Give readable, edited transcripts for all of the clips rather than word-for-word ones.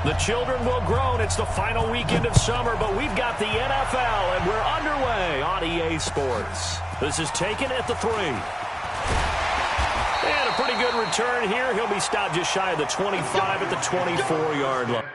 The children will groan. It's the final weekend of summer, but we've got the NFL, and we're underway on EA Sports. This is taken at the 3. And a pretty good return here. He'll be stopped just shy of the 25 at the 24-yard line.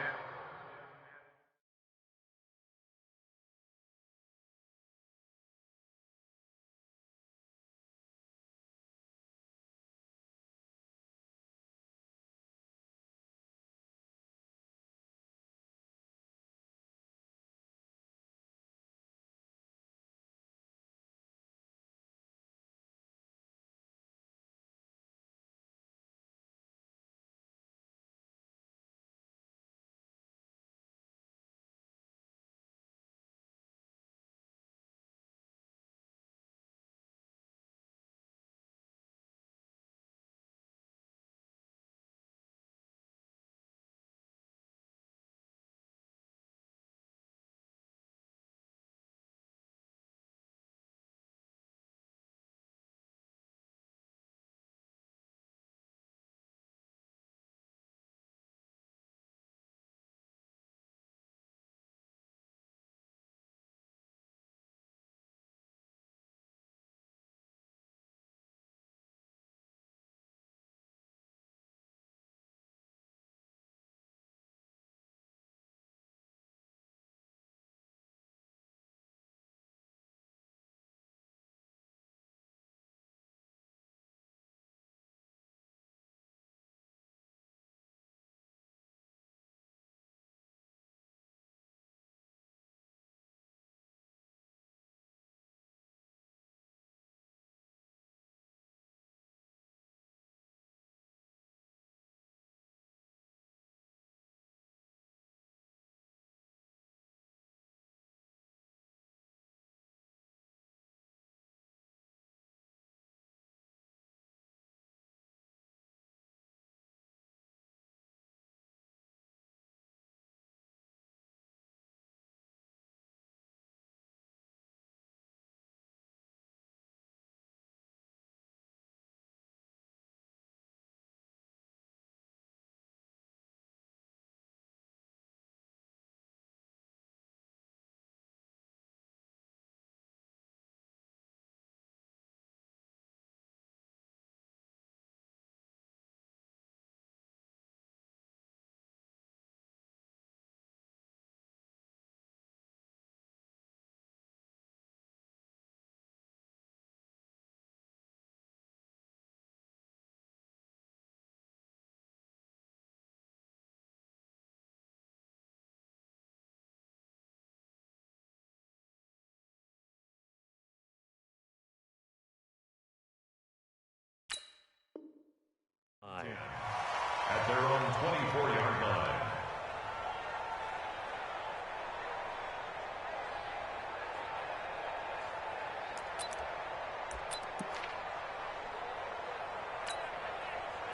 At their own 24-yard line.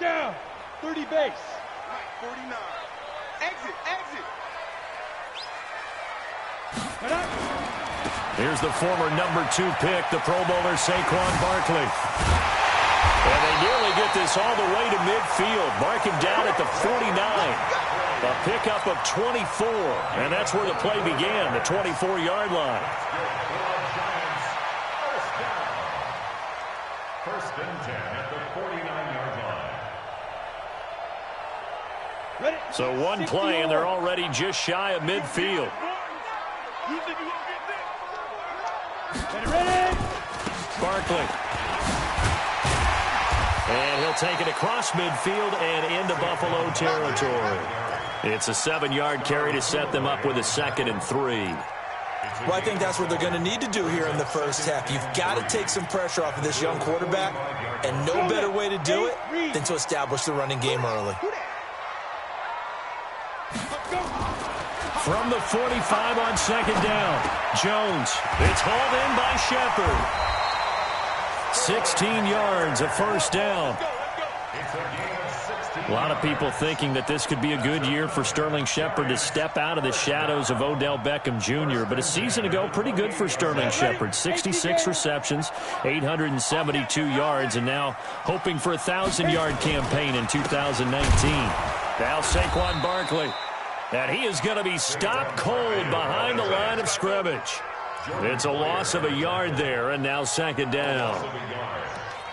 Down, 30 base. Right, 49. Exit. Here's the former number 2 pick, the Pro Bowler Saquon Barkley. And they nearly get this all the way to midfield. Mark him down at the 49. A pickup of 24. And that's where the play began, the 24-yard line. First and 10 at the 49-yard line. So one play, and they're already just shy of midfield. Barkley. And he'll take it across midfield and into Buffalo territory. It's a 7-yard carry to set them up with a 2nd and 3. Well, I think that's what they're going to need to do here in the first half. You've got to take some pressure off of this young quarterback, and no better way to do it than to establish the running game early. From the 45 on 2nd down, Jones. It's hauled in by Shepard. 16 yards, a first down. A lot of people thinking that this could be a good year for Sterling Shepard to step out of the shadows of Odell Beckham Jr. But a season ago, pretty good for Sterling Shepard. 66 receptions, 872 yards, and now hoping for a 1,000-yard campaign in 2019. Now Saquon Barkley. And he is going to be stopped cold behind the line of scrimmage. It's a loss of a yard there, and now second down.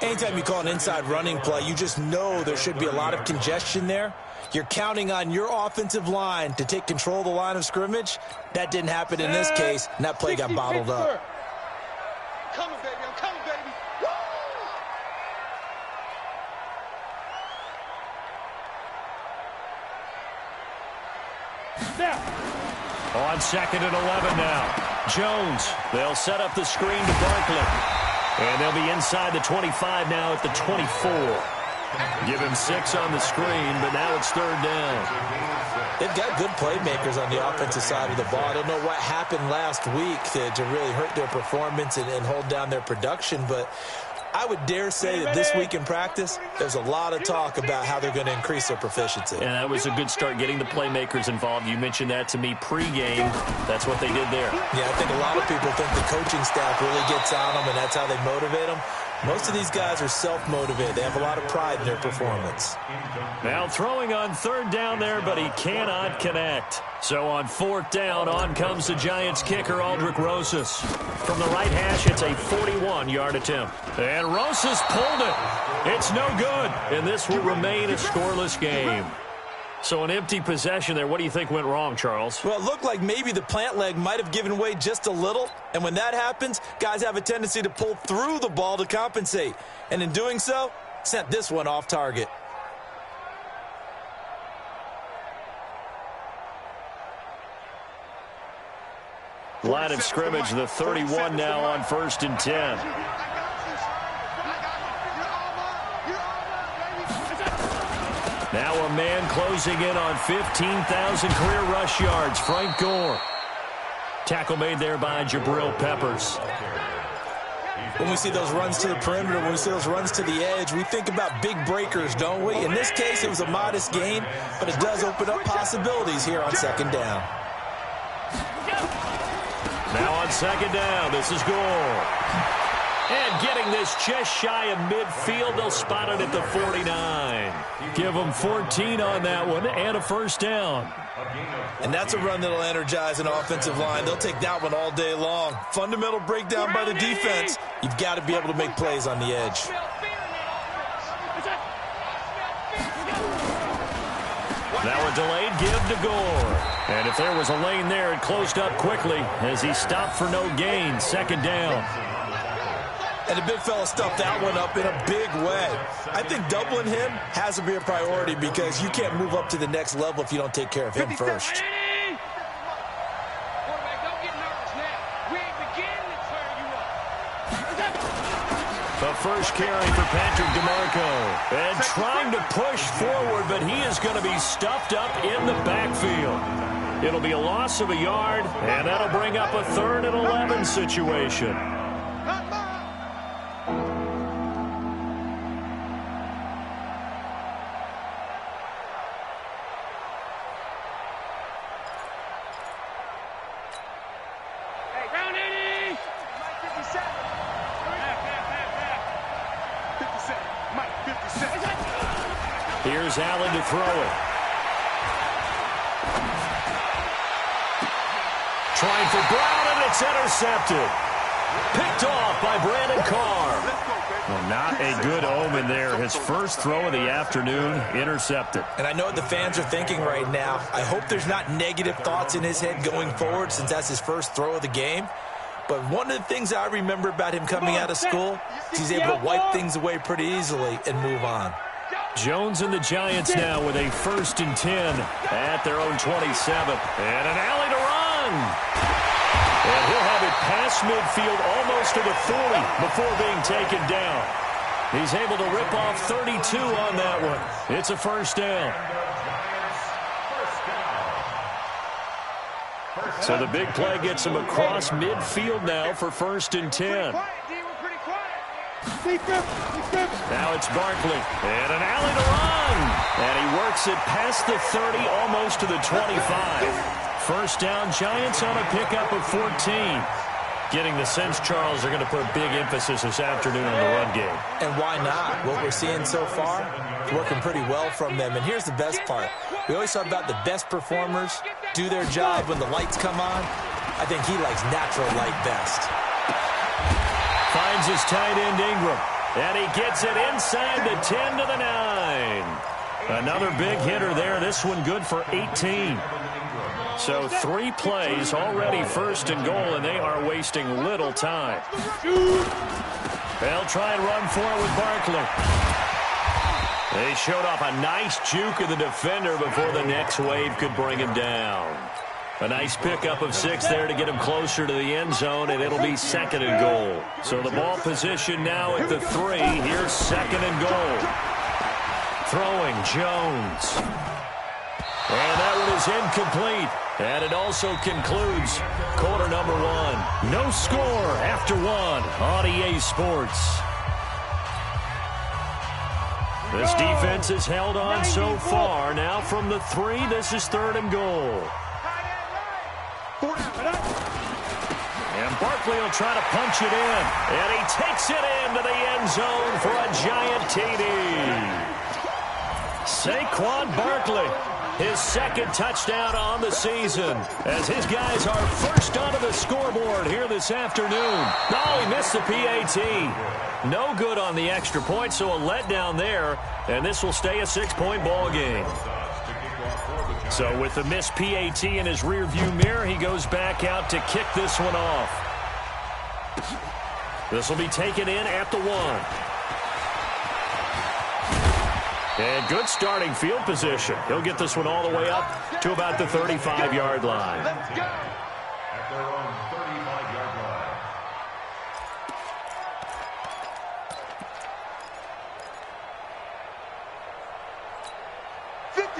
Anytime you call an inside running play, you just know there should be a lot of congestion there. You're counting on your offensive line to take control of the line of scrimmage. That didn't happen in this case, and that play got bottled up. Coming, baby. I'm coming, baby. Woo! On second and 11 now. Jones, they'll set up the screen to Barkley. And they'll be inside the 25 now at the 24. Give him 6 on the screen, but now it's third down. They've got good playmakers on the offensive side of the ball. I don't know what happened last week to really hurt their performance and hold down their production, but I would dare say that this week in practice, there's a lot of talk about how they're going to increase their proficiency. And that was a good start, getting the playmakers involved. You mentioned that to me pregame. That's what they did there. Yeah, I think a lot of people think the coaching staff really gets on them, and that's how they motivate them. Most of these guys are self-motivated. They have a lot of pride in their performance. Now throwing on third down there, but he cannot connect. So on fourth down, on comes the Giants kicker, Aldrick Rosas. From the right hash, it's a 41-yard attempt. And Rosas pulled it. It's no good, and this will remain a scoreless game. So an empty possession there. What do you think went wrong, Charles? Well, it looked like maybe the plant leg might have given way just a little. And when that happens, guys have a tendency to pull through the ball to compensate. And in doing so, sent this one off target. Line of scrimmage, the 31 now on 1st and 10. Now a man closing in on 15,000 career rush yards, Frank Gore. Tackle made there by Jabril Peppers. When we see those runs to the perimeter, when we see those runs to the edge, we think about big breakers, don't we? In this case, it was a modest gain, but it does open up possibilities here on second down. Now on second down, this is Gore. And getting this just shy of midfield, they'll spot it at the 49. Give them 14 on that one and a first down. And that's a run that'll energize an offensive line. They'll take that one all day long. Fundamental breakdown by the defense. You've got to be able to make plays on the edge. Now a delayed give to Gore. And if there was a lane there, it closed up quickly as he stopped for no gain. Second down. And the big fella stuffed that one up in a big way. I think doubling him has to be a priority because you can't move up to the next level if you don't take care of him first. The first carry for Patrick DeMarco. And trying to push forward, but he is going to be stuffed up in the backfield. It'll be a loss of a yard, and that'll bring up a 3rd and 11 situation. Here's Allen to throw it. Trying for Brown, and it's intercepted. Picked off by Brandon Carr. Well, not a good omen there. His first throw of the afternoon, intercepted. And I know what the fans are thinking right now. I hope there's not negative thoughts in his head going forward since that's his first throw of the game. But one of the things I remember about him coming out of school is he's able to wipe things away pretty easily and move on. Jones and the Giants now with a 1st and 10 at their own 27. And an alley to run. And he'll have it past midfield almost to the 40 before being taken down. He's able to rip off 32 on that one. It's a first down. So the big play gets him across midfield now for 1st and 10. Now it's Barkley. And an alley to run. And he works it past the 30, almost to the 25. First down, Giants on a pickup of 14. Getting the sense, Charles, they're going to put a big emphasis this afternoon on the run game. And why not? What we're seeing so far, it's working pretty well from them. And here's the best part. We always talk about the best performers do their job when the lights come on. I think he likes natural light best. Finds his tight end, Ingram. And he gets it inside the 10 to the 9. Another big hitter there. This one good for 18. So 3 plays, already first and goal, and they are wasting little time. They'll try and run for it with Barkley. They showed off a nice juke of the defender before the next wave could bring him down. A nice pickup of 6 there to get him closer to the end zone, and it'll be second and goal. So the ball position now at the 3. Here's second and goal. Throwing Jones. And that one is incomplete. And it also concludes quarter number 1. No score after 1 on EA Sports. This defense has held on so far. Now from the 3, this is third and goal. And Barkley will try to punch it in. And he takes it into the end zone for a giant TD. Saquon Barkley, his second touchdown on the season, as his guys are first onto the scoreboard here this afternoon. Oh, he missed the PAT. No good on the extra point, so a letdown there, and this will stay a 6-point ball game. So with the missed PAT in his rearview mirror, he goes back out to kick this one off. This will be taken in at the 1. And good starting field position. He'll get this one all the way up to about the 35-yard line. At their own 35-yard line.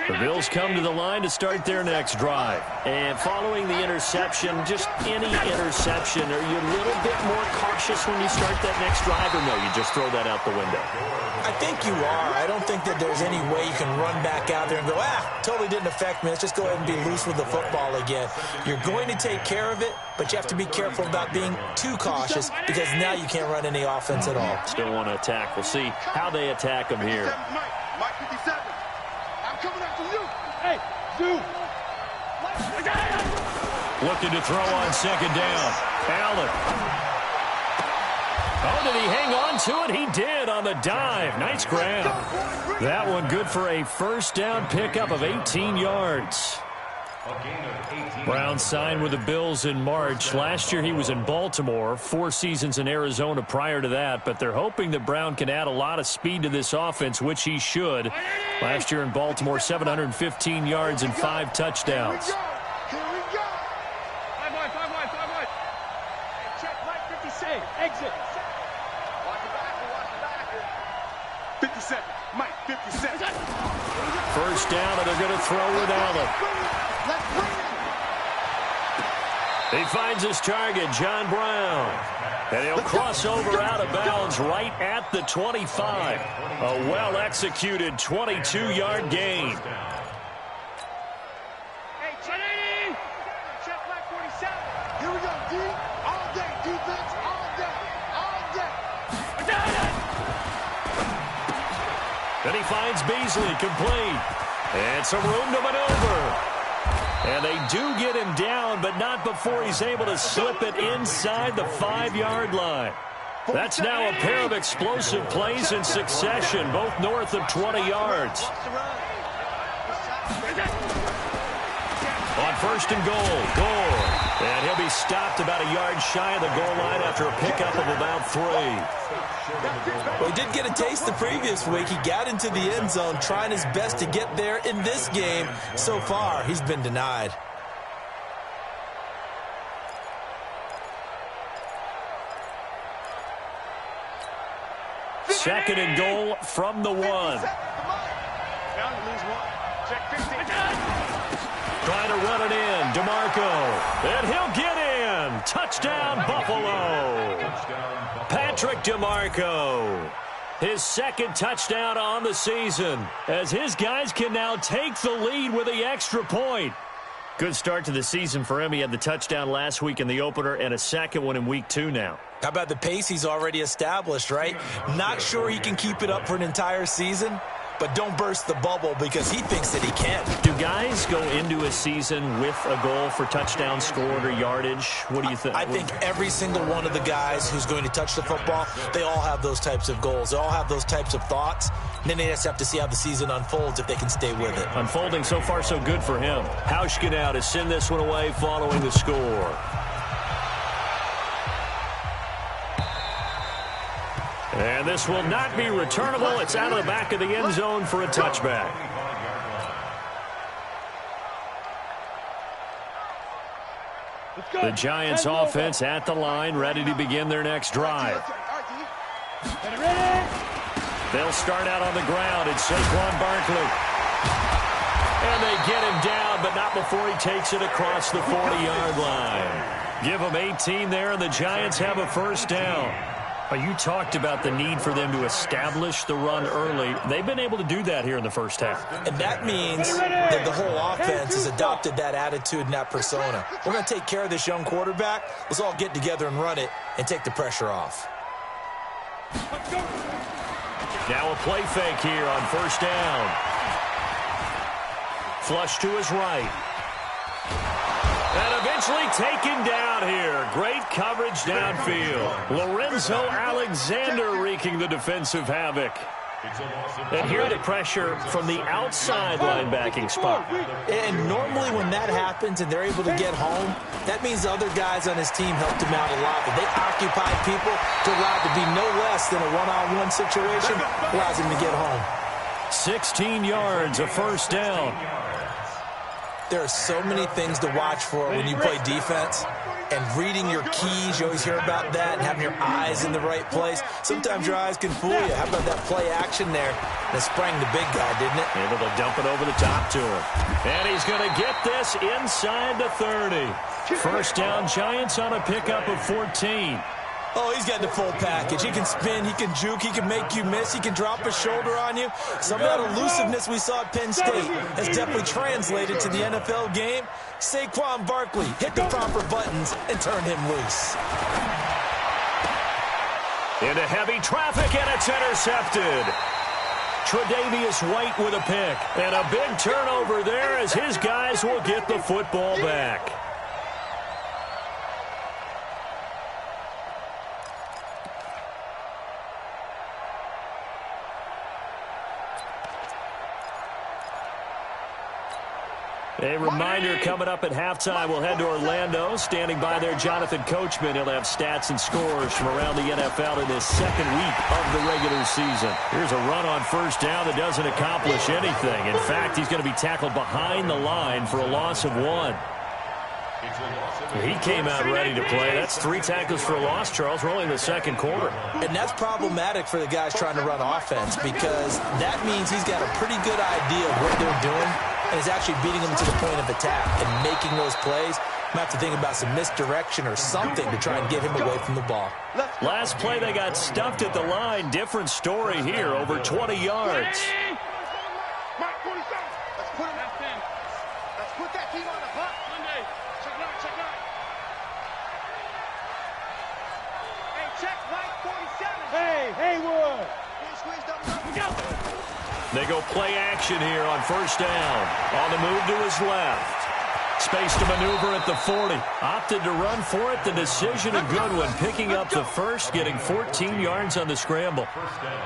The Bills come to the line to start their next drive. And following the interception, just any interception, are you a little bit more cautious when you start that next drive, or no, you just throw that out the window? I think you are. I don't think that there's any way you can run back out there and go, totally didn't affect me. Let's just go ahead and be loose with the football again. You're going to take care of it, but you have to be careful about being too cautious because now you can't run any offense at all. Still want to attack. We'll see how they attack him here. Mike 57. I'm coming after you. Hey, you. Looking to throw on second down. Allen. Oh, did he hang on to it? He did on the dive. Nice grab. That one good for a first down pickup of 18 yards. Brown signed with the Bills in March. Last year he was in Baltimore, 4 seasons in Arizona prior to that, but they're hoping that Brown can add a lot of speed to this offense, which he should. Last year in Baltimore, 715 yards and 5 touchdowns. Here we go. 5 wide. Check Mike 56. Exit. Watch the back. 57. Mike 57. First down, and they're going to throw with Allen. Let's bring it. He finds his target, John Brown. And he'll cross over out of bounds right at the 25. A well-executed 22-yard gain. Hey, check Mike 47. Here we go, D. All day, defense. All day. Then he finds Beasley, complete. And some room to maneuver. And they do get him down, but not before he's able to slip it inside the 5-yard line. That's now a pair of explosive plays in succession, both north of 20 yards. On first and goal, Gore. And he'll be stopped about a yard shy of the goal line after a pickup of about 3. Well, he did get a taste the previous week. He got into the end zone trying his best to get there in this game. So far, he's been denied. Second and goal from the 1. Down to lose 1. Check 15. Trying to run it in, DeMarco. And he'll get in. Touchdown, Buffalo. Patrick DeMarco. His second touchdown on the season, as his guys can now take the lead with the extra point. Good start to the season for him. He had the touchdown last week in the opener and a second one in week 2 now. How about the pace he's already established, right? Not sure he can keep it up for an entire season, but don't burst the bubble because he thinks that he can. Do guys go into a season with a goal for touchdown scored or yardage? What do you think? I think every single one of the guys who's going to touch the football, they all have those types of goals. They all have those types of thoughts. And then they just have to see how the season unfolds if they can stay with it. Unfolding so far so good for him. Hauschka now to send this one away following the score. And this will not be returnable. It's out of the back of the end zone for a touchback. The Giants offense at the line, ready to begin their next drive. They'll start out on the ground. It's Saquon Barkley. And they get him down, but not before he takes it across the 40-yard line. Give him 18 there, and the Giants have a first down. You talked about the need for them to establish the run early. They've been able to do that here in the first half. And that means that the whole offense has adopted that attitude and that persona. We're going to take care of this young quarterback. Let's all get together and run it and take the pressure off. Now a play fake here on first down. Flush to his right. And eventually taken down here. Great coverage downfield. Lorenzo Alexander wreaking the defensive havoc. And here the pressure from the outside linebacking spot. And normally when that happens and they're able to get home, that means the other guys on his team helped him out a lot. But they occupied people to allow it to be no less than a one-on-one situation, allows him to get home. 16 yards, a first down. There are so many things to watch for when you play defense. And reading your keys, you always hear about that, and having your eyes in the right place. Sometimes your eyes can fool you. How about that play action there? That sprang the big guy, didn't it? Able to dump it over the top to him. And he's going to get this inside the 30. First down, Giants on a pickup of 14. Oh, he's got the full package. He can spin, he can juke, he can make you miss, he can drop his shoulder on you. Some of that elusiveness we saw at Penn State has definitely translated to the NFL game. Saquon Barkley hit the proper buttons and turned him loose. Into heavy traffic, and it's intercepted. Tre'Davious White with a pick. And a big turnover there as his guys will get the football back. A reminder coming up at halftime. We'll head to Orlando. Standing by there, Jonathan Coachman. He'll have stats and scores from around the NFL in this second week of the regular season. Here's a run on first down that doesn't accomplish anything. In fact, he's going to be tackled behind the line for a loss of 1. He came out ready to play. That's 3 tackles for a loss, Charles. We're only in the second quarter. And that's problematic for the guys trying to run offense because that means he's got a pretty good idea of what they're doing and is actually beating them to the point of attack and making those plays. Might have to think about some misdirection or something to try and get him away from the ball. Last play, they got stuffed at the line. Different story here, over 20 yards. Let's put that team on the clock. Monday. Check right. Hey, check right 47. Hey, Haywood. They go play action here on first down. On the move to his left. Space to maneuver at the 40. Opted to run for it. The decision a good one. Picking up the first, getting 14 yards on the scramble.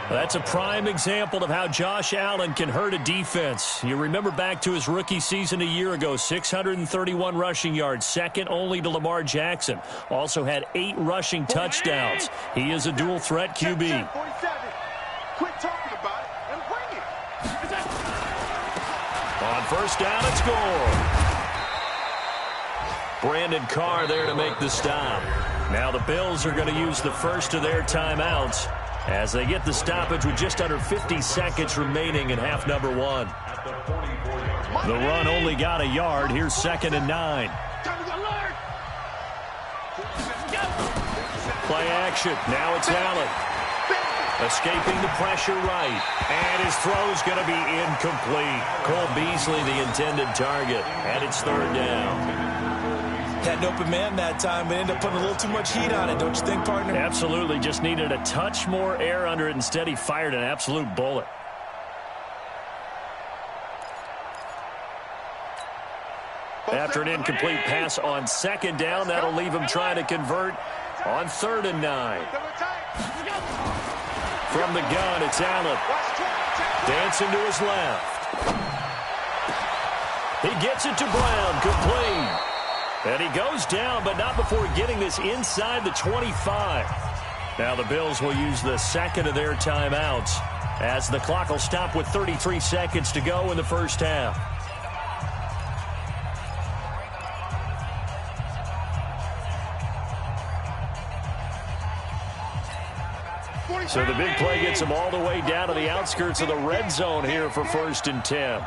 That's a prime example of how Josh Allen can hurt a defense. You remember back to his rookie season a year ago, 631 rushing yards, second only to Lamar Jackson. Also had 8 rushing touchdowns. He is a dual threat QB. Quit talking about it and bring it. On first down, it's score. Brandon Carr there to make the stop. Now the Bills are going to use the first of their timeouts as they get the stoppage with just under 50 seconds remaining in half number 1. The run only got a yard. Here's 2nd and 9. Play action. Now it's Allen. Escaping the pressure right. And his throw's going to be incomplete. Cole Beasley, the intended target. And it's third down. Had an open man that time, but ended up putting a little too much heat on it, don't you think, partner? Absolutely. Just needed a touch more air under it. Instead, he fired an absolute bullet. After an incomplete pass on second down, that'll leave him trying to convert on 3rd and 9. From the gun, it's Allen. Dancing to his left. He gets it to Brown, complete. And he goes down, but not before getting this inside the 25. Now the Bills will use the second of their timeouts as the clock will stop with 33 seconds to go in the first half. So the big play gets him all the way down to the outskirts of the red zone here for 1st and 10.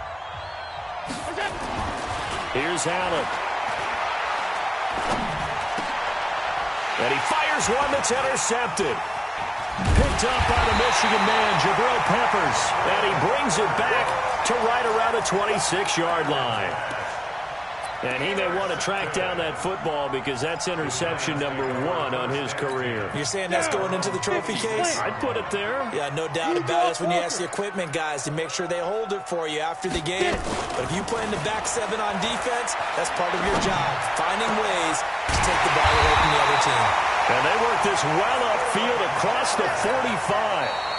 Here's Allen. And he fires one that's intercepted. Picked up by the Michigan man, Jabril Peppers. And he brings it back to right around the 26-yard line. And he may want to track down that football because that's interception number 1 on his career. You're saying that's going into the trophy case? I'd put it there. Yeah, no doubt about it. That's when you ask the equipment guys to make sure they hold it for you after the game. But if you play in the back 7 on defense, that's part of your job, finding ways to take the ball away from the other team. And they work this well upfield across the 45.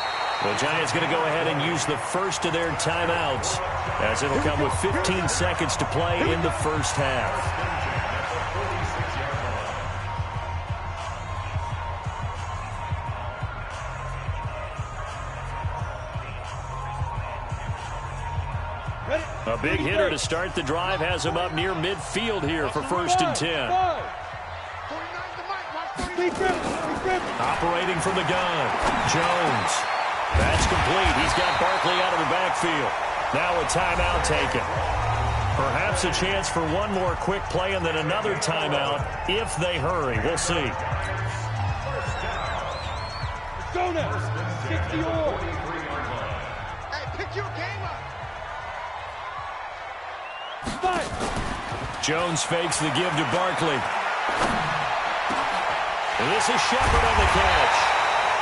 The Giants going to go ahead and use the first of their timeouts as it'll come with 15 seconds to play in the first half. A big hitter to start the drive has him up near midfield here for 1st and 10. Operating from the gun, Jones. That's complete. He's got Barkley out of the backfield. Now a timeout taken. Perhaps a chance for one more quick play and then another timeout if they hurry. We'll see. Go now. 60 or. Hey, pick your game up. Fight. Jones fakes the give to Barkley. And this is Shepard on the catch.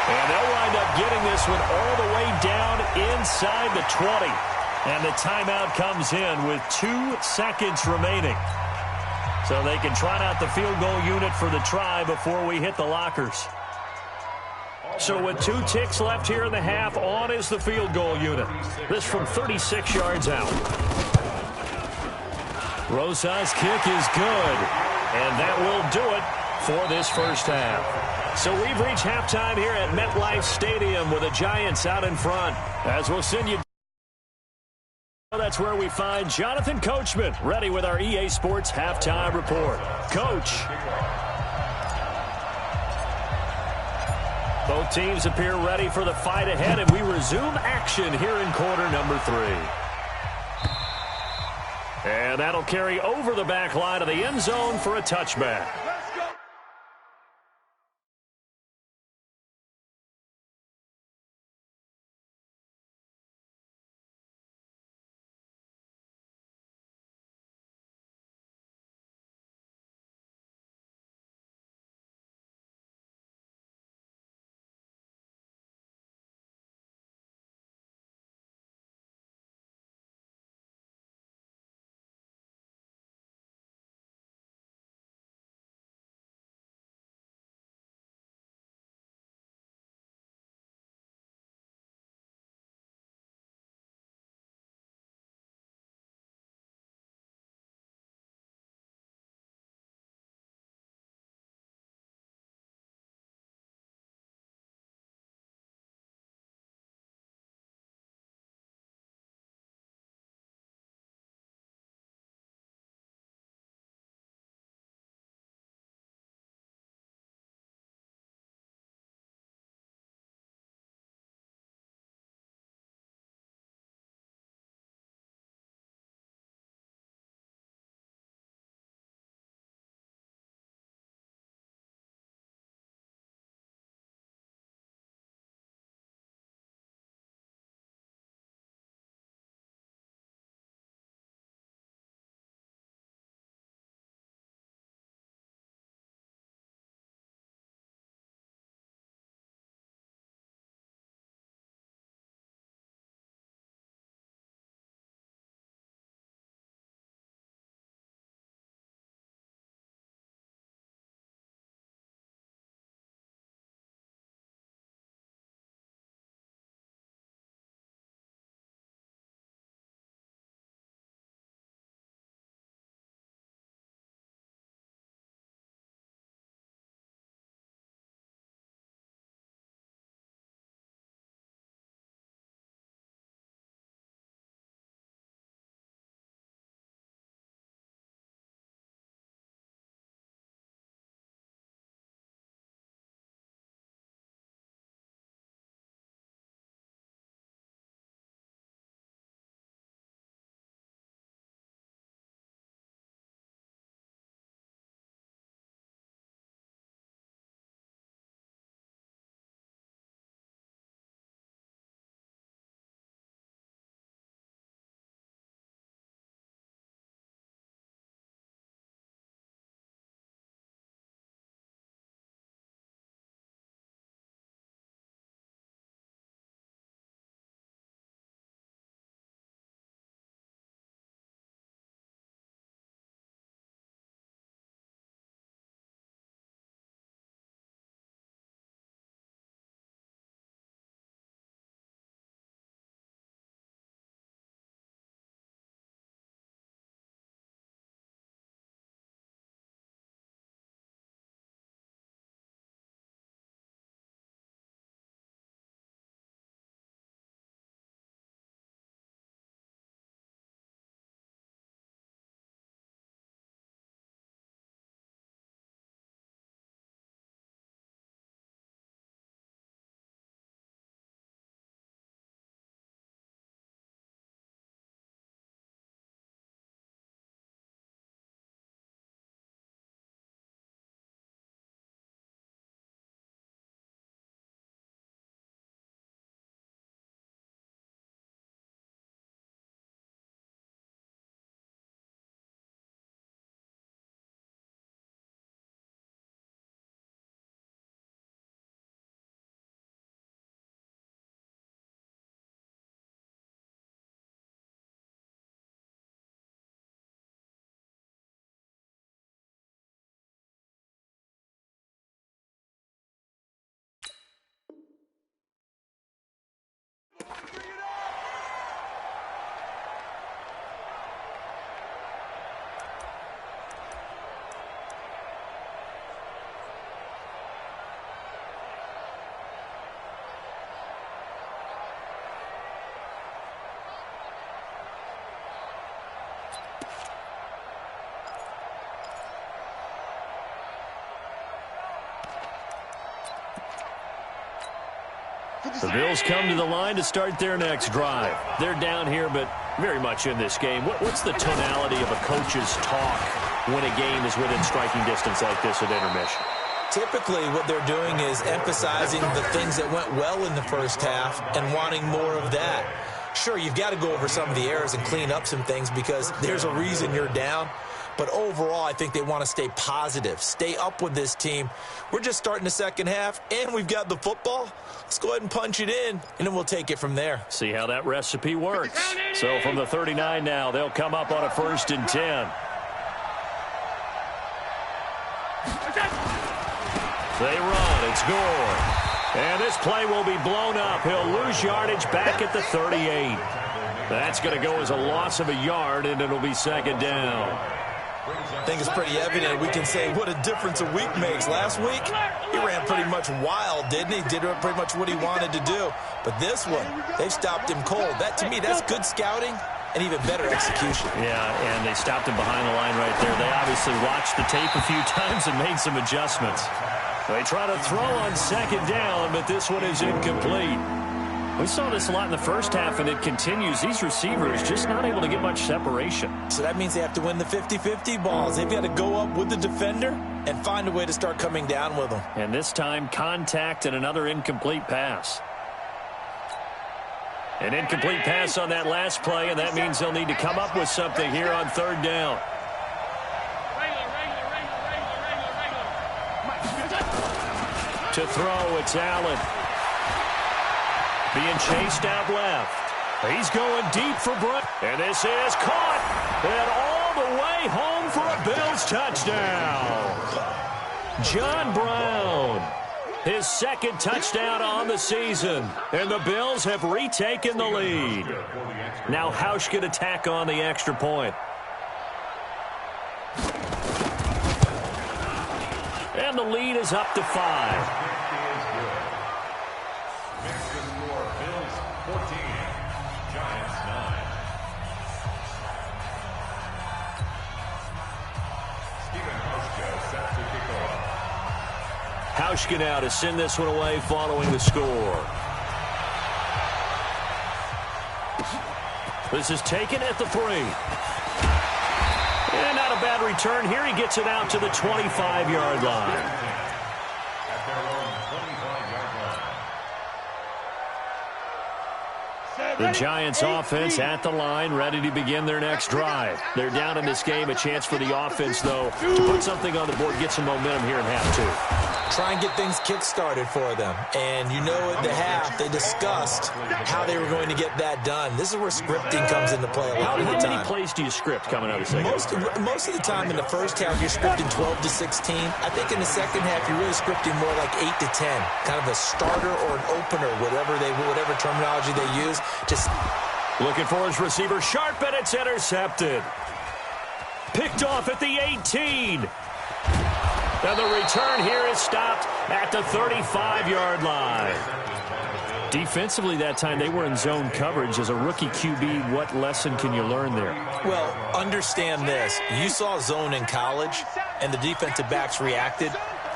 And they'll wind up getting this one all the way down inside the 20. And the timeout comes in with 2 seconds remaining. So they can trot out the field goal unit for the try before we hit the lockers. So with 2 ticks left here in the half, on is the field goal unit. This from 36 yards out. Rosa's kick is good. And that will do it for this first half. So we've reached halftime here at MetLife Stadium with the Giants out in front. As we'll send you. That's where we find Jonathan Coachman ready with our EA Sports halftime report. Coach. Both teams appear ready for the fight ahead, and we resume action here in quarter number 3. And that'll carry over the back line of the end zone for a touchback. The Bills come to the line to start their next drive. They're down here, but very much in this game. What's the tonality of a coach's talk when a game is within striking distance like this at intermission? Typically, what they're doing is emphasizing the things that went well in the first half and wanting more of that. Sure, you've got to go over some of the errors and clean up some things because there's a reason you're down. But overall, I think they want to stay positive, stay up with this team. We're just starting the second half, and we've got the football. Let's go ahead and punch it in, and then we'll take it from there. See how that recipe works. So from the 39 now, they'll come up on a 1st and 10. They run. It's Gore. And this play will be blown up. He'll lose yardage back at the 38. That's going to go as a loss of a yard, and it'll be 2nd down. I think it's pretty evident. We can say what a difference a week makes. Last week, he ran pretty much wild, didn't he? Did pretty much what he wanted to do. But this one, they've stopped him cold. That, to me, that's good scouting and even better execution. Yeah, and they stopped him behind the line right there. They obviously watched the tape a few times and made some adjustments. They try to throw on 2nd down, but this one is incomplete. We saw this a lot in the first half, and it continues. These receivers just not able to get much separation. So that means they have to win the 50-50 balls. They've got to go up with the defender and find a way to start coming down with them. And this time, contact and another incomplete pass. An incomplete pass on that last play, and that means they'll need to come up with something here on 3rd down. To throw, it's Allen. Being chased out left. He's going deep for Brown. And this is caught. And all the way home for a Bills touchdown. John Brown. His 2nd touchdown on the season. And the Bills have retaken the lead. Now Hausch can attack on the extra point. And the lead is up to 5. Hauschka now to send this one away following the score. This is taken at the 3. And not a bad return here. He gets it out to the 25-yard line. The Giants offense at the line, ready to begin their next drive. They're down in this game. A chance for the offense, though, to put something on the board, get some momentum here in half 2. Try and get things kick-started for them. And you know at the half, they discussed how they were going to get that done. This is where scripting comes into play a lot of the time. How many plays do you script coming out of the second? Most of the time in the first half, you're scripting 12 to 16. I think in the second half, you're really scripting more like 8 to 10. Kind of a starter or an opener, whatever terminology they use. Just looking for his receiver, sharp, and it's intercepted. Picked off at the 18. And the return here is stopped at the 35-yard line. Defensively that time, they were in zone coverage. As a rookie QB, what lesson can you learn there? Well, understand this. You saw zone in college, and the defensive backs reacted,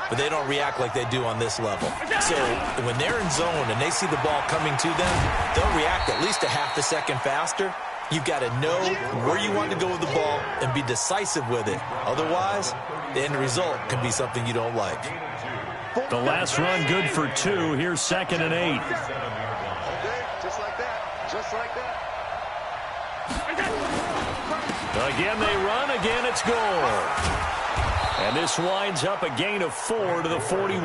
but they don't react like they do on this level. So when they're in zone and they see the ball coming to them, they'll react at least a half a second faster. You've got to know where you want to go with the ball and be decisive with it. Otherwise, the end result can be something you don't like. The last run good for 2. Here's 2nd and 8. Just like that. Just like that. Again they run. Again it's Gore. And this winds up a gain of 4 to the 41.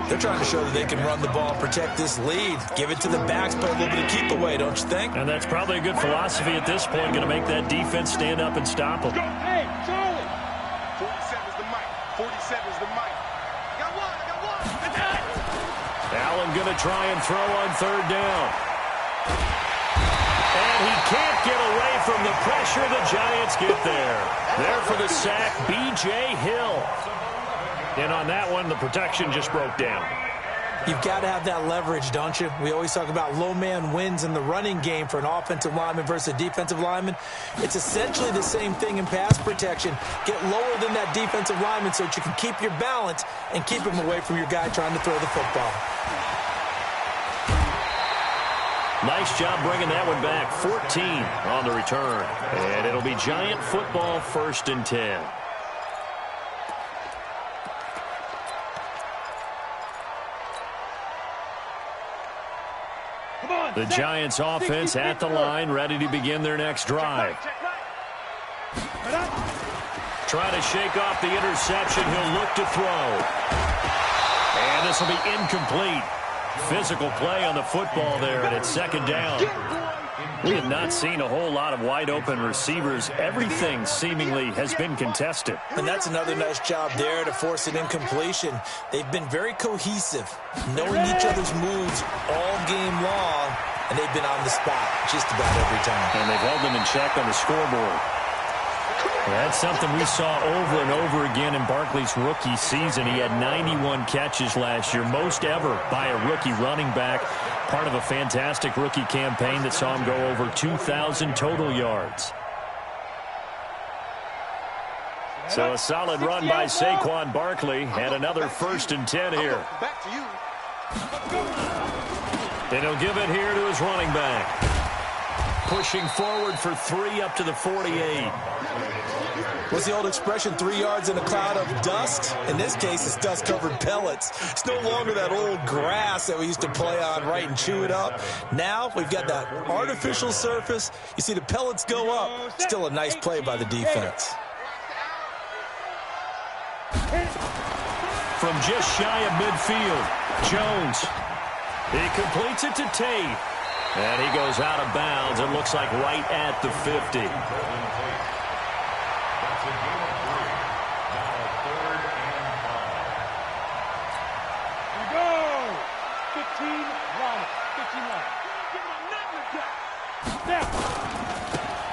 They're trying to show that they can run the ball and protect this lead. Give it to the backs, play a little bit of keep away, don't you think? And that's probably a good philosophy at this point. Going to make that defense stand up and stop them. Hey, Charlie. 47's the mic. 47's the mic. Got one. Allen going to try and throw on 3rd down. And he can't get away from the pressure. The Giants get there. There for the sack, B.J. Hill. And on that one, the protection just broke down. You've got to have that leverage, don't you? We always talk about low man wins in the running game for an offensive lineman versus a defensive lineman. It's essentially the same thing in pass protection. Get lower than that defensive lineman so that you can keep your balance and keep him away from your guy trying to throw the football. Nice job bringing that one back. 14 on the return. And it'll be Giant football, 1st and 10. The Giants offense at the line, ready to begin their next drive. Trying to shake off the interception. He'll look to throw. And this will be incomplete. Physical play on the football there, and it's 2nd down. We have not seen a whole lot of wide-open receivers. Everything seemingly has been contested. And that's another nice job there to force an incompletion. They've been very cohesive, knowing each other's moves all game long, and they've been on the spot just about every time. And they've held them in check on the scoreboard. That's something we saw over and over again in Barkley's rookie season. He had 91 catches last year, most ever by a rookie running back. Part of a fantastic rookie campaign that saw him go over 2,000 total yards. So a solid run by Saquon Barkley, and another 1st and 10 here. Back to you. And he'll give it here to his running back. Pushing forward for 3 up to the 48. What's the old expression, 3 yards in a cloud of dust? In this case, it's dust-covered pellets. It's no longer that old grass that we used to play on, right, and chew it up. Now we've got that artificial surface. You see the pellets go up. Still a nice play by the defense. From just shy of midfield, Jones. He completes it to Tate. And he goes out of bounds. It looks like right at the 50.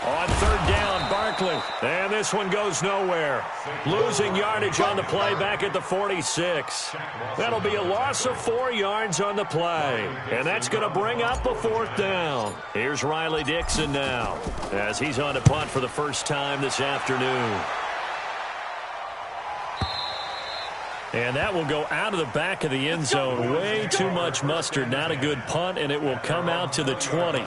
On 3rd down, Barkley. And this one goes nowhere. Losing yardage on the play back at the 46. That'll be a loss of 4 yards on the play. And that's going to bring up a 4th down. Here's Riley Dixon now, as he's on to punt for the first time this afternoon. And that will go out of the back of the end zone. Way too much mustard. Not a good punt, and it will come out to the 20.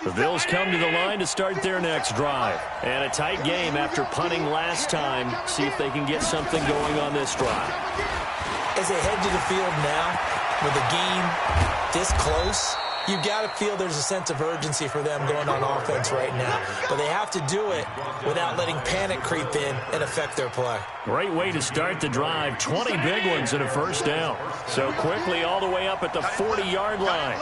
The Bills come to the line to start their next drive. And a tight game after punting last time. See if they can get something going on this drive. As they head to the field now, with the game this close, you've got to feel there's a sense of urgency for them going on offense right now. But they have to do it without letting panic creep in and affect their play. Great way to start the drive. 20 big ones and a 1st down. So quickly all the way up at the 40-yard line.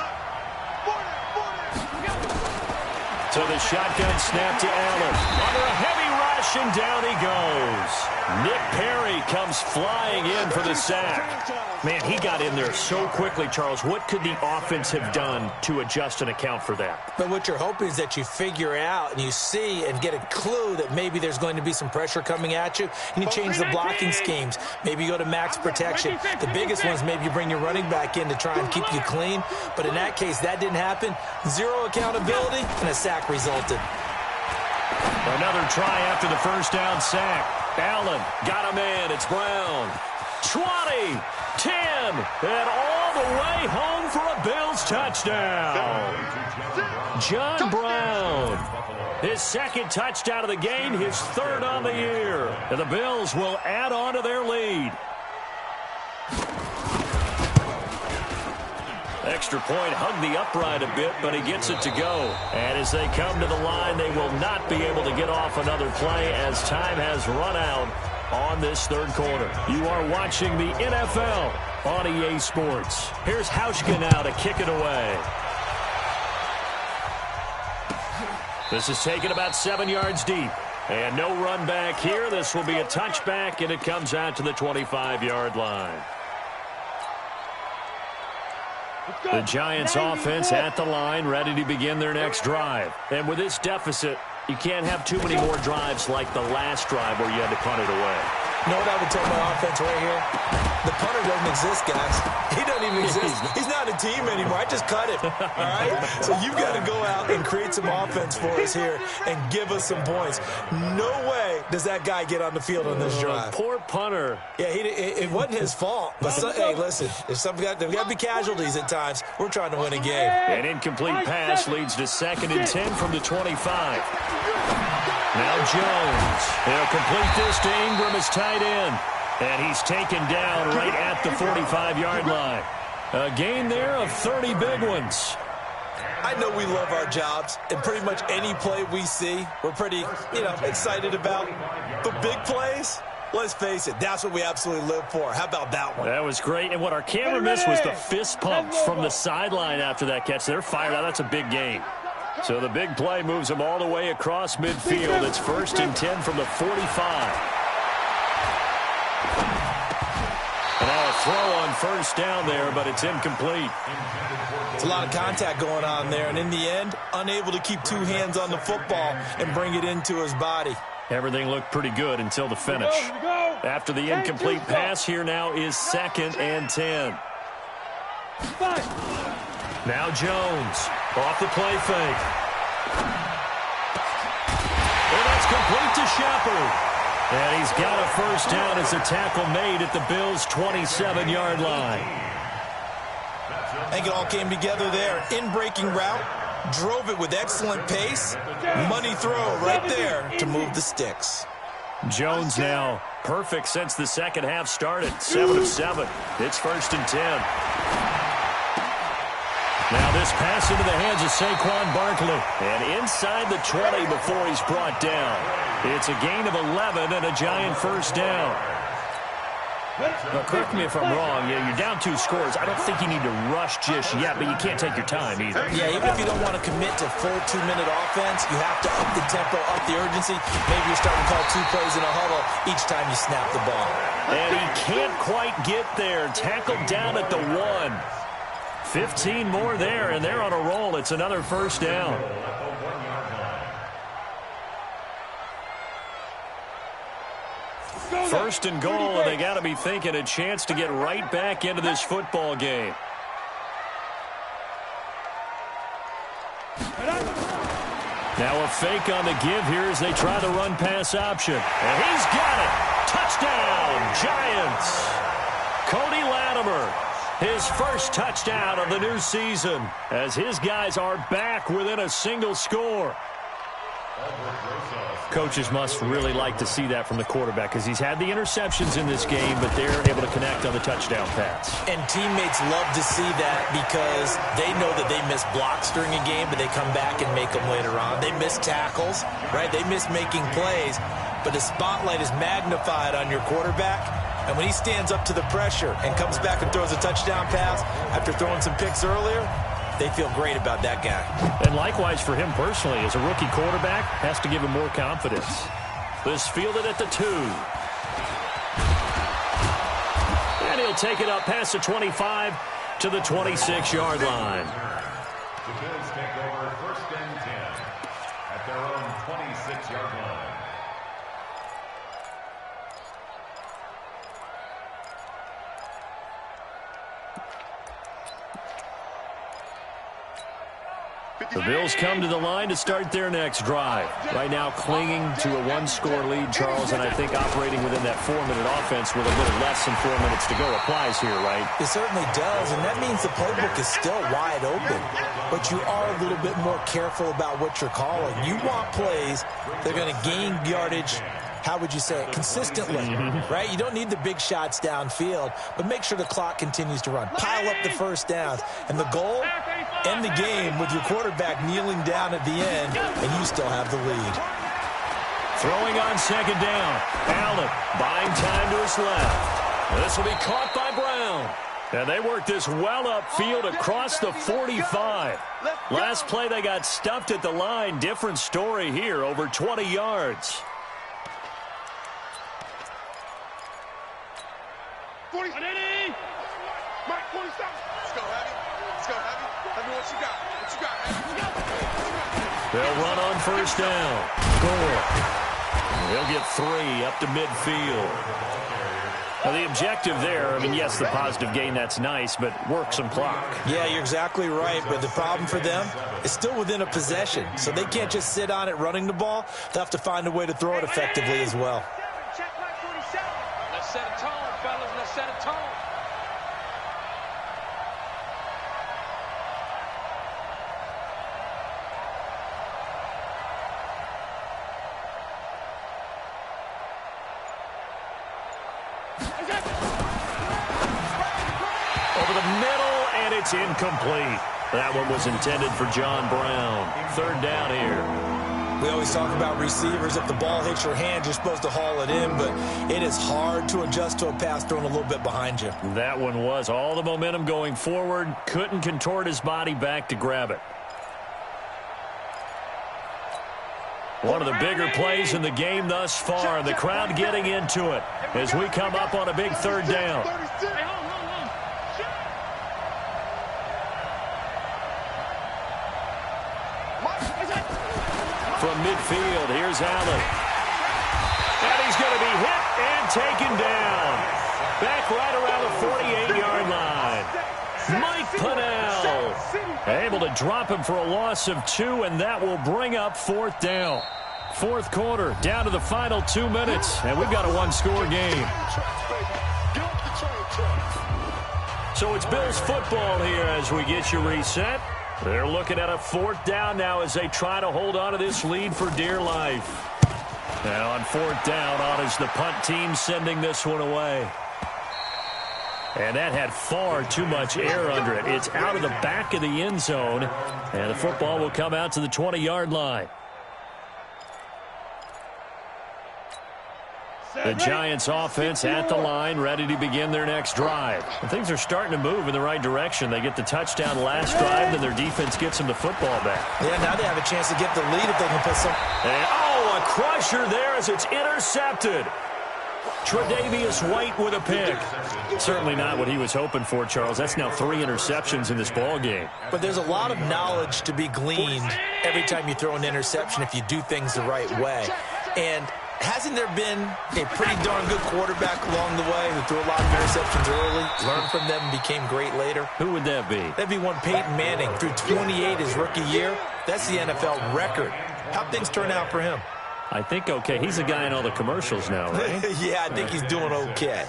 So the shotgun snap to Allen. Under a heavy rush, and down he goes. Nick Perry comes flying in for the sack. Man, he got in there so quickly, Charles. What could the offense have done to adjust and account for that? But what you're hoping is that you figure out and you see and get a clue that maybe there's going to be some pressure coming at you, and you change the blocking schemes. Maybe you go to max protection. The biggest one is maybe you bring your running back in to try and keep you clean. But in that case, that didn't happen. Zero accountability, and a sack resulted. Another try after the 1st down sack. Allen got a man. It's Brown. 20, 10, and all the way home for a Bills touchdown. John Brown. His 2nd touchdown of the game, his 3rd on the year. And the Bills will add on to their lead. Extra point, hugged the upright a bit, but he gets it to go. And as they come to the line, they will not be able to get off another play as time has run out on this 3rd quarter. You are watching the NFL on EA Sports. Here's Hauschka now to kick it away. This is taken about 7 yards deep. And no run back here. This will be a touchback, and it comes out to the 25-yard line. The Giants offense at the line, ready to begin their next drive. And with this deficit, you can't have too many more drives like the last drive where you had to punt it away. You know what I would tell my offense right here? The punter doesn't exist, guys. He doesn't even exist. He's not a team anymore. I just cut him, all right? So you've got to go out and create some offense for us here and give us some points. No way does that guy get on the field on this drive. Poor punter. Yeah, it wasn't his fault. But, hey, listen, there's got to be casualties at times. We're trying to win a game. An incomplete pass leads to 2nd and 10 from the 25. Now Jones. He'll complete this to Ingram as tight end. And he's taken down right at the 45-yard line. A gain there of 30 big ones. I know we love our jobs, and pretty much any play we see, we're pretty, excited about. The big plays, let's face it, that's what we absolutely live for. How about that one? That was great. And what our camera missed was the fist pump from the sideline after that catch. They're fired out. That's a big gain. So the big play moves them all the way across midfield. It's 1st and 10 from the 45. And now a throw on 1st down there, but it's incomplete. It's a lot of contact going on there, and in the end, unable to keep 2 hands on the football and bring it into his body. Everything looked pretty good until the finish. After the incomplete pass, here now is 2nd and 10. Now Jones off the play fake. And that's complete to Shepard. And he's got a 1st down as a tackle made at the Bills' 27-yard line. I think it all came together there. In-breaking route, drove it with excellent pace. Money throw right there to move the sticks. Jones now perfect since the second half started. 7 of 7. It's 1st and 10. Now this pass into the hands of Saquon Barkley. And inside the 20 before he's brought down. It's a gain of 11 and a giant 1st down. Now, correct me if I'm wrong. Yeah, you're down 2 scores. I don't think you need to rush just yet, but you can't take your time either. Yeah, even if you don't want to commit to full 2-minute offense, you have to up the tempo, up the urgency. Maybe you're starting to call 2 plays in a huddle each time you snap the ball. And he can't quite get there. Tackled down at the 1. 15 more there, and they're on a roll. It's another 1st down. First and goal, and they got to be thinking a chance to get right back into this football game. Now a fake on the give here as they try the run-pass option. And he's got it. Touchdown, Giants. Cody Latimer, his 1st touchdown of the new season, as his guys are back within a single score. Coaches must really like to see that from the quarterback because he's had the interceptions in this game, but they're able to connect on the touchdown pass. And teammates love to see that because they know that they miss blocks during a game, but they come back and make them later on. They miss tackles, right? They miss making plays, but the spotlight is magnified on your quarterback. And when he stands up to the pressure and comes back and throws a touchdown pass after throwing some picks earlier, they feel great about that guy. And likewise for him personally, as a rookie quarterback, has to give him more confidence. This fielded at the 2. And he'll take it up past the 25 to the 26-yard line. The Bills take over 1st and 10 at their own 26-yard line. The Bills come to the line to start their next drive. Right now clinging to a 1-score lead, Charles, and I think operating within that 4-minute offense with a little less than 4 minutes to go applies here, right? It certainly does, and that means the playbook is still wide open. But you are a little bit more careful about what you're calling. You want plays that are going to gain yardage, how would you say it, consistently, right? You don't need the big shots downfield, but make sure the clock continues to run. Pile up the 1st downs. And the goal, end the game with your quarterback kneeling down at the end, and you still have the lead. Throwing on 2nd down. Allen buying time to his left. This will be caught by Brown. And they work this well upfield across the 45. Last play they got stuffed at the line. Different story here, over 20 yards. 40. Mike, 47. Let's go, Heavy. Let's go, Heavy. Tell me what you got. What you got, Heavy? They'll run on 1st down. Gore He'll get 3 up to midfield. Now, the objective there, I mean, yes, the positive gain, that's nice, but work some clock. Yeah, you're exactly right, but the problem for them is still within a possession, so they can't just sit on it running the ball. They'll have to find a way to throw it effectively as well. Let's set a tone, fellas. Let's set a tone. Over the middle, and it's incomplete. That one was intended for John Brown. 3rd down here. We always talk about receivers. If the ball hits your hand, you're supposed to haul it in, but it is hard to adjust to a pass thrown a little bit behind you. That one was all the momentum going forward. Couldn't contort his body back to grab it. One of the bigger plays in the game thus far. The crowd getting into it as we come up on a big 3rd down. From midfield, here's Allen. And he's going to be hit and taken down. Back right around the 48-yard line. Mike Pennell able to drop him for a loss of 2, and that will bring up 4th down. 4th quarter, down to the final 2 minutes, and we've got a 1-score game. So it's Bills football here as we get you reset. They're looking at a 4th down now as they try to hold on to this lead for dear life. Now on 4th down, on is the punt team sending this one away. And that had far too much air under it. It's out of the back of the end zone, and the football will come out to the 20-yard line. The Giants offense at the line, ready to begin their next drive. And things are starting to move in the right direction. They get the touchdown last drive, then their defense gets them the football back. Yeah, now they have a chance to get the lead if they can put some... And, oh, a crusher there as it's intercepted. Tre'Davious White with a pick. Certainly not what he was hoping for, Charles. That's now 3 interceptions in this ball game. But there's a lot of knowledge to be gleaned every time you throw an interception if you do things the right way. And hasn't there been a pretty darn good quarterback along the way who threw a lot of interceptions early, learned from them, and became great later? Who would that be? That'd be one Peyton Manning. Threw 28 his rookie year. That's the NFL record. How'd things turn out for him? I think okay. He's a guy in all the commercials now, right? Yeah, I think he's doing okay.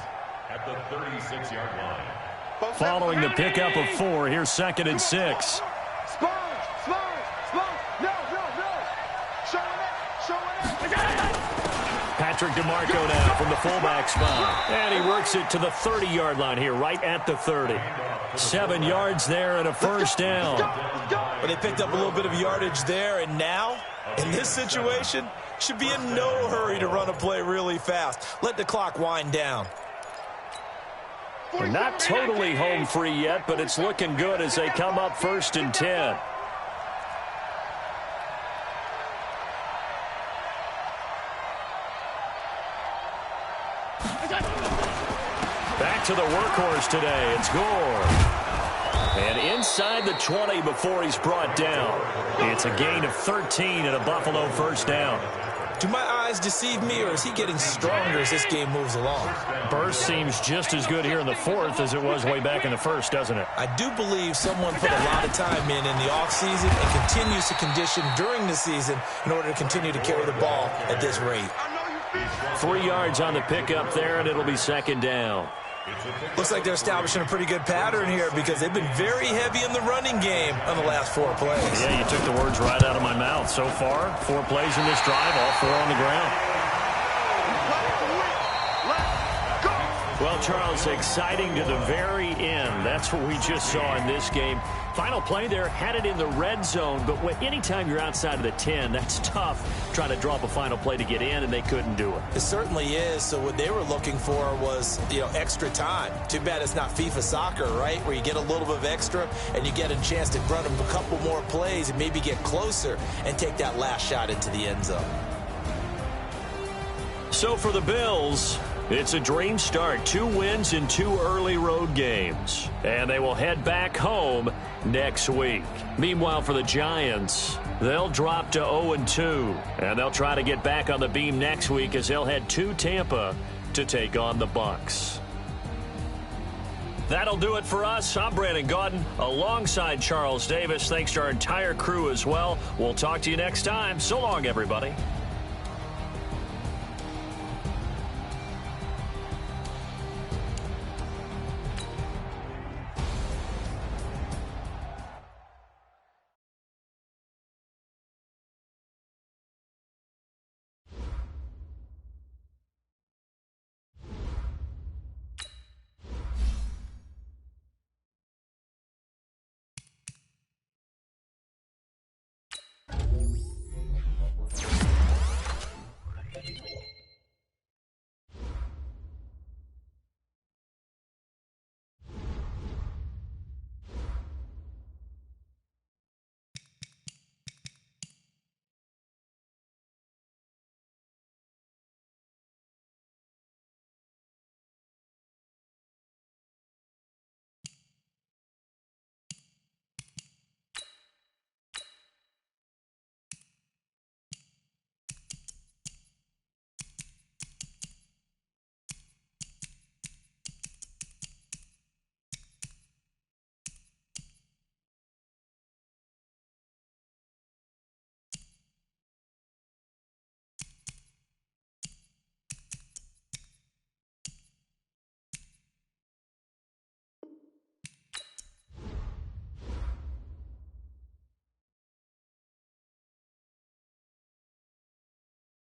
At the 36-yard line. Following the pickup of 4, here's 2nd and 6. Patrick DeMarco now from the fullback spot. And he works it to the 30-yard line here, right at the 30. 7 yards there and a 1st down. But they picked up a little bit of yardage there, and now, in this situation, should be in no hurry to run a play really fast. Let the clock wind down. They're not totally home free yet, but it's looking good as they come up 1st and 10. Back to the workhorse today. It's Gore. And inside the 20 before he's brought down. It's a gain of 13 and a Buffalo 1st down. Do my eyes deceive me, or is he getting stronger as this game moves along? Burst seems just as good here in the 4th as it was way back in the 1st, doesn't it? I do believe someone put a lot of time in the offseason and continues to condition during the season in order to continue to carry the ball at this rate. 3 yards on the pickup there, and it'll be 2nd down. Looks like they're establishing a pretty good pattern here because they've been very heavy in the running game on the last 4 plays. Yeah, you took the words right out of my mouth. So far, 4 plays in this drive, all 4 on the ground. Well, Charles, exciting to the very end. That's what we just saw in this game. Final play there, had it in the red zone, but anytime you're outside of the 10, that's tough trying to drop a final play to get in, and they couldn't do it. It certainly is. So what they were looking for was, extra time. Too bad it's not FIFA soccer, right, where you get a little bit of extra and you get a chance to run a couple more plays and maybe get closer and take that last shot into the end zone. So for the Bills, it's a dream start. 2 wins in 2 early road games. And they will head back home next week. Meanwhile, for the Giants, They'll drop to 0-2, and they'll try to get back on the beam next week as they'll head to Tampa to take on the Bucs. That'll do it for us. I'm Brandon Gaudin alongside Charles Davis. Thanks to our entire crew as well. We'll talk to you next time. So long, everybody.